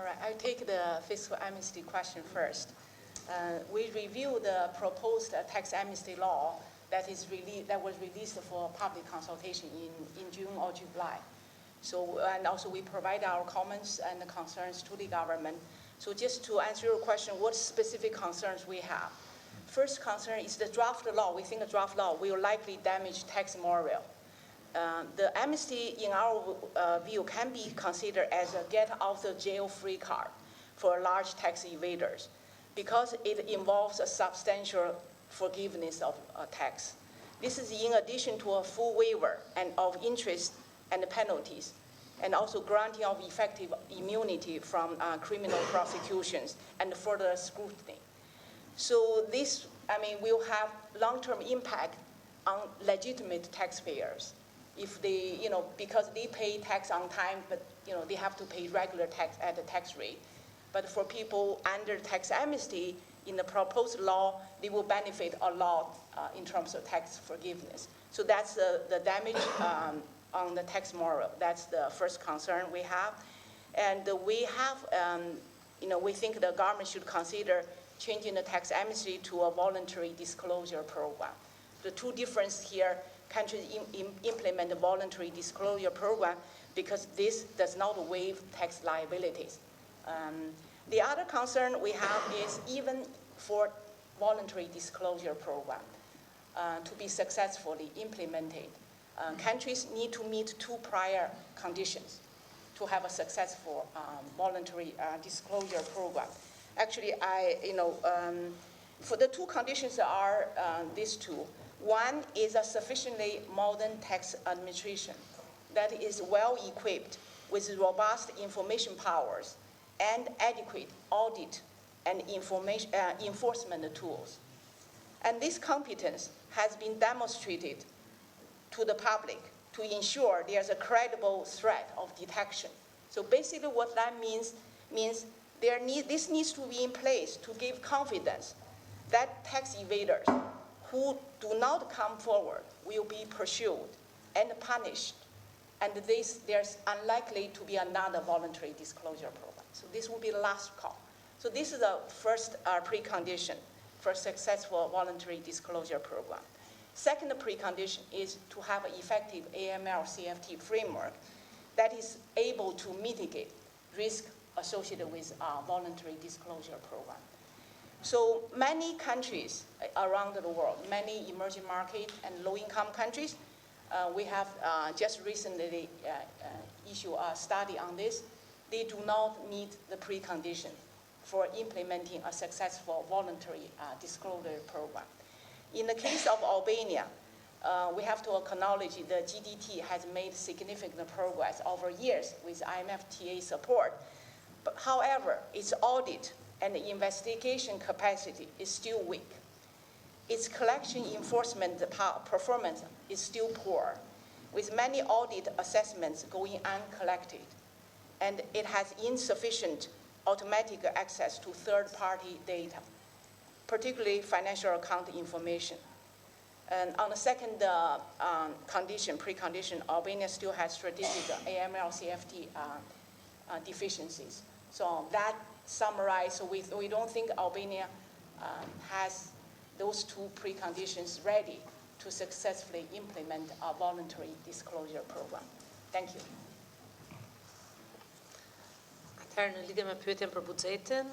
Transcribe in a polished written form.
All right, I'll take the fiscal amnesty question first. We reviewed the proposed tax amnesty law that was released for public consultation in June or July. So, and also we provide our comments and concerns to the government. So just to answer your question, what specific concerns we have? First concern is the draft law. We think the draft law will likely damage tax morale. The amnesty, in our view, can be considered as a get-out-of-jail-free card for large tax evaders because it involves a substantial forgiveness of tax. This is in addition to a full waiver of interest and penalties, and also granting of effective immunity from criminal prosecutions and further scrutiny. So this, will have long-term impact on legitimate taxpayers. If they, because they pay tax on time, but they have to pay regular tax at the tax rate. But for people under tax amnesty, in the proposed law, they will benefit a lot in terms of tax forgiveness. So that's the damage on the tax moral. That's the first concern we have. And we have, we think the government should consider changing the tax amnesty to a voluntary disclosure program. The two differences here, countries implement a voluntary disclosure program because this does not waive tax liabilities. The other concern we have is even for voluntary disclosure program to be successfully implemented, countries need to meet two prior conditions to have a successful voluntary disclosure program. Actually, for the two conditions are these two. One is a sufficiently modern tax administration that is well equipped with robust information powers and adequate audit and enforcement tools. And this competence has been demonstrated to the public to ensure there's a credible threat of detection. So basically what that means this needs to be in place to give confidence that tax evaders who do not come forward will be pursued and punished, and there's unlikely to be another voluntary disclosure program. So this will be the last call. So this is the first precondition for a successful voluntary disclosure program. Second precondition is to have an effective AML-CFT framework that is able to mitigate risk associated with a voluntary disclosure program. So many countries around the world, many emerging market and low-income countries, we have just recently issued a study on this. They do not meet the precondition for implementing a successful voluntary disclosure program. In the case of Albania, we have to acknowledge the GDT has made significant progress over years with IMF-TA support. But however, its audit and investigation capacity is still weak. Its collection enforcement performance is still poor, with many audit assessments going uncollected. And it has insufficient automatic access to third-party data, particularly financial account information. And on the second precondition, Albania still has strategic AML-CFT deficiencies. So that summarized, so we don't think Albania has those two preconditions ready to successfully implement a voluntary disclosure program. Thank you. Atëherë, në lidhje me pyetjen për buxhetin,